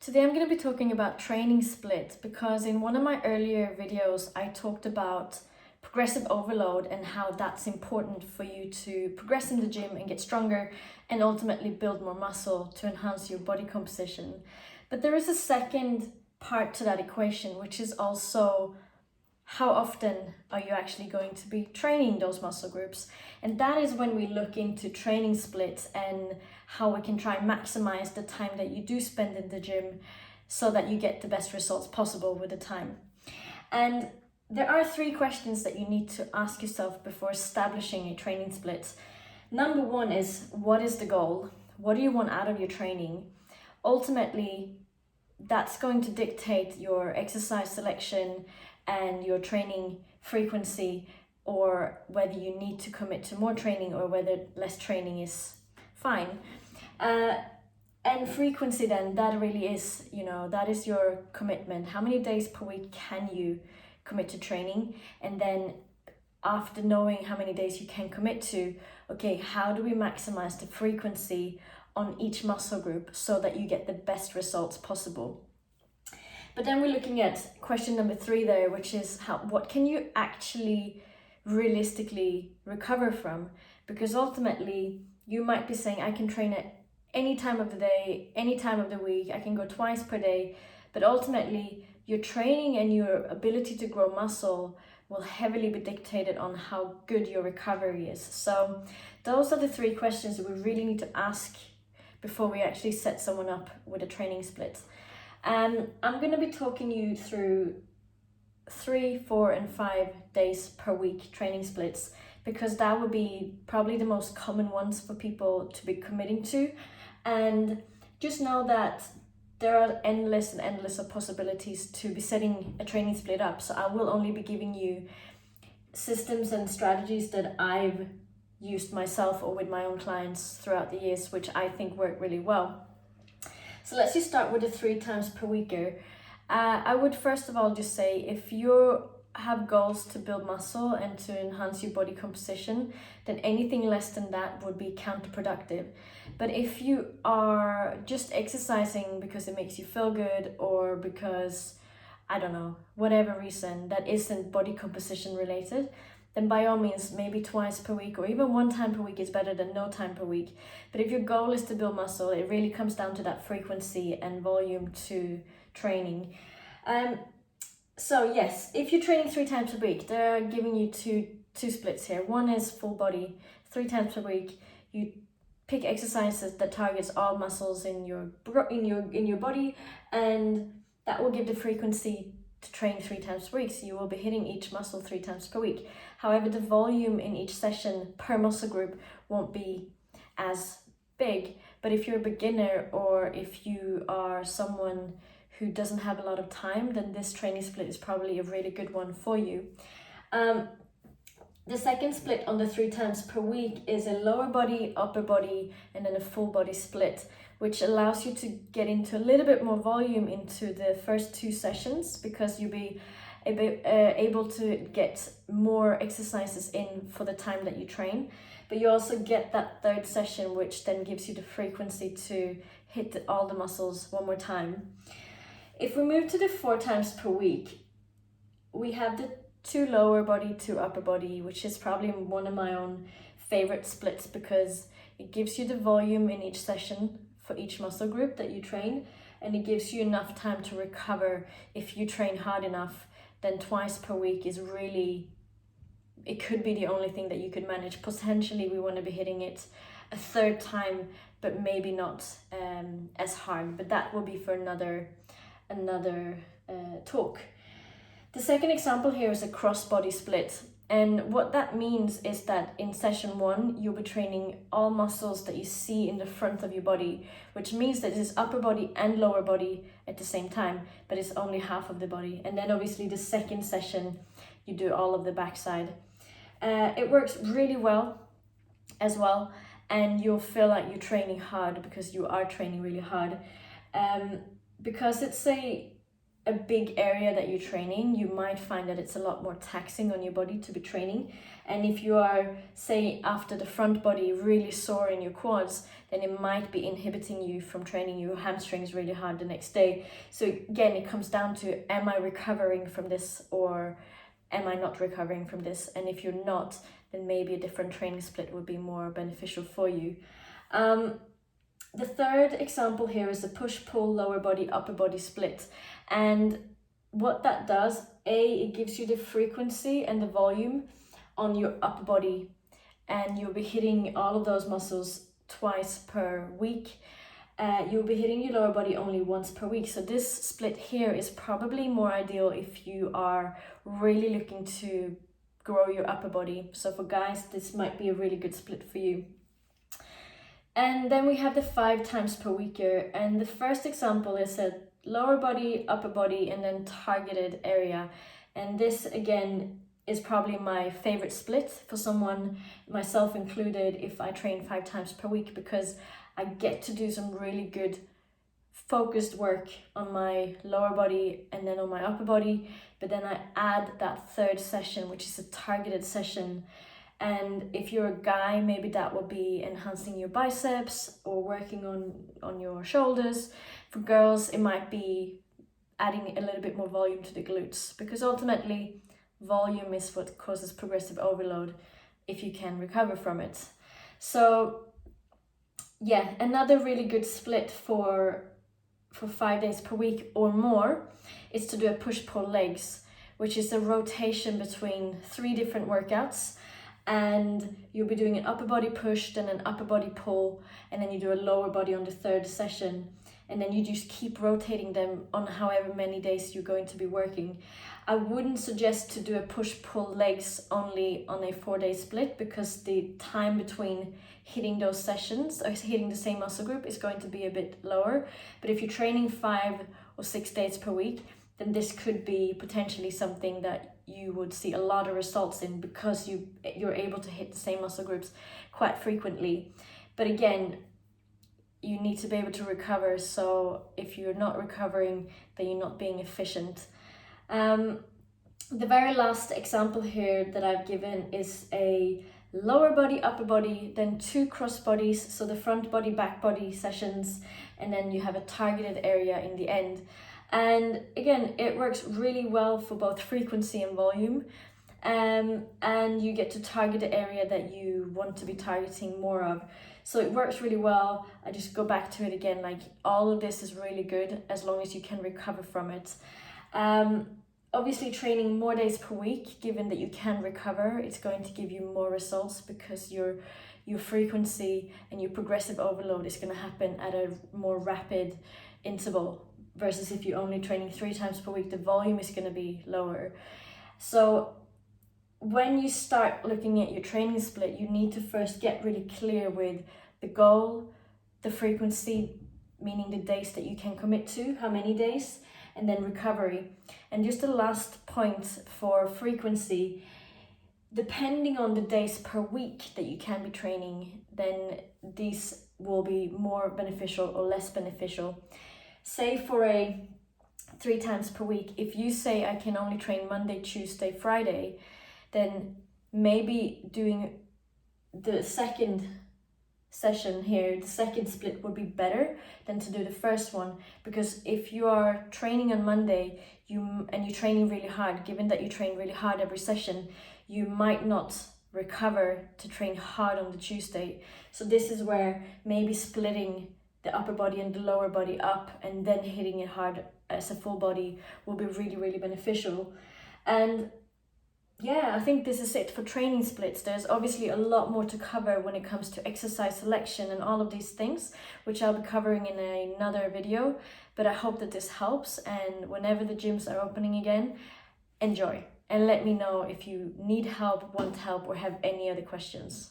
Today I'm going to be talking about training split because in one of my earlier videos I talked about progressive overload and how that's important for you to progress in the gym and get stronger and ultimately build more muscle to enhance your body composition. But there is a second part to that equation, which is also how often are you actually going to be training those muscle groups? And that is when we look into training splits and how we can try and maximize the time that you do spend in the gym so that you get the best results possible with the time. And there are 3 questions that you need to ask yourself before establishing a training split. Number 1 is, what is the goal? What do you want out of your training? Ultimately, that's going to dictate your exercise selection and your training frequency, or whether you need to commit to more training or whether less training is fine. And frequency then, that really is, that is your commitment. How many days per week can you commit to training? And then after knowing how many days you can commit to, okay, how do we maximize the frequency on each muscle group so that you get the best results possible? But then we're looking at question number 3 there, which is what can you actually realistically recover from? Because ultimately you might be saying, I can train at any time of the day, any time of the week, I can go twice per day, but ultimately your training and your ability to grow muscle will heavily be dictated on how good your recovery is. So those are the 3 questions that we really need to ask before we actually set someone up with a training split. I'm going to be talking you through 3, 4, and 5 days per week training splits, because that would be probably the most common ones for people to be committing to. And just know that there are endless of possibilities to be setting a training split up. So I will only be giving you systems and strategies that I've used myself or with my own clients throughout the years, which I think work really well. So let's just start with the 3 times per weeker. I would first of all just say, if you have goals to build muscle and to enhance your body composition, then anything less than that would be counterproductive. But if you are just exercising because it makes you feel good, or because, I don't know, whatever reason that isn't body composition related, then by all means, maybe twice per week or even 1 time per week is better than no time per week. But if your goal is to build muscle, it really comes down to that frequency and volume to training. So yes, if you're training 3 times a week, they're giving you two splits here. One is full body, 3 times per week. You pick exercises that targets all muscles in your body, and that will give the frequency to train 3 times per week. So you will be hitting each muscle 3 times per week. However, the volume in each session per muscle group won't be as big. But if you're a beginner, or if you are someone who doesn't have a lot of time, then this training split is probably a really good one for you. The second split on the 3 times per week is a lower body, upper body, and then a full body split, which allows you to get into a little bit more volume into the first 2 sessions, because you'll be able to get more exercises in for the time that you train. But you also get that 3rd session, which then gives you the frequency to hit all the muscles one more time. If we move to the 4 times per week, we have the 2 lower body, 2 upper body, which is probably one of my own favorite splits, because it gives you the volume in each session for each muscle group that you train, and it gives you enough time to recover. If you train hard enough, then twice per week is really, it could be the only thing that you could manage. Potentially we want to be hitting it a 3rd time, but maybe not as hard, but that will be for another talk. The second example here is a cross body split. And what that means is that in session 1, you'll be training all muscles that you see in the front of your body, which means that it is upper body and lower body at the same time, but it's only half of the body. And then obviously the second session, you do all of the backside. It works really well as well, and you'll feel like you're training hard, because you are training really hard. Because it's a big area that you're training, you might find that it's a lot more taxing on your body to be training. And if you are, say, after the front body really sore in your quads, then it might be inhibiting you from training your hamstrings really hard the next day. So again, it comes down to, am I recovering from this or am I not recovering from this? And if you're not, then maybe a different training split would be more beneficial for you. The third example here is the push-pull lower body, upper body split. And what that does, it gives you the frequency and the volume on your upper body, and you'll be hitting all of those muscles twice per week. You'll be hitting your lower body only once per week. So this split here is probably more ideal if you are really looking to grow your upper body. So for guys, this might be a really good split for you. And then we have the 5 times per week here. And the first example is a lower body, upper body, and then targeted area. And this again is probably my favorite split for someone, myself included, if I train 5 times per week, because I get to do some really good focused work on my lower body and then on my upper body. But then I add that third session, which is a targeted session. And if you're a guy, maybe that will be enhancing your biceps or working on your shoulders. For girls, it might be adding a little bit more volume to the glutes, because ultimately volume is what causes progressive overload if you can recover from it. So yeah, another really good split for 5 days per week or more is to do a push-pull legs, which is a rotation between 3 different workouts. And you'll be doing an upper body push, then an upper body pull, and then you do a lower body on the third session. And then you just keep rotating them on however many days you're going to be working. I wouldn't suggest to do a push-pull legs only on a 4-day split, because the time between hitting those sessions or hitting the same muscle group is going to be a bit lower. But if you're training 5 or 6 days per week, then this could be potentially something that you would see a lot of results in, because you're able to hit the same muscle groups quite frequently. But again, you need to be able to recover. So if you're not recovering, then you're not being efficient. The very last example here that I've given is a lower body, upper body, then 2 cross bodies, so the front body, back body sessions, and then you have a targeted area in the end. And again, it works really well for both frequency and volume, and you get to target the area that you want to be targeting more of. So it works really well. I just go back to it again, like all of this is really good as long as you can recover from it. Obviously training more days per week, given that you can recover, it's going to give you more results, because your frequency and your progressive overload is going to happen at a more rapid interval, versus if you're only training 3 times per week, the volume is going to be lower. So when you start looking at your training split, you need to first get really clear with the goal, the frequency, meaning the days that you can commit to, how many days, and then recovery. And just the last point for frequency, depending on the days per week that you can be training, then these will be more beneficial or less beneficial. Say for a 3 times per week, if you say I can only train Monday, Tuesday, Friday, then maybe doing the second session here, the second split would be better than to do the first one. Because if you are training on Monday and you're training really hard, given that you train really hard every session, you might not recover to train hard on the Tuesday. So this is where maybe splitting the upper body and the lower body up and then hitting it hard as a full body will be really, really beneficial. And yeah, I think this is it for training splits. There's obviously a lot more to cover when it comes to exercise selection and all of these things, which I'll be covering in another video. But I hope that this helps, and whenever the gyms are opening again, enjoy. And let me know if you need help, want help, or have any other questions.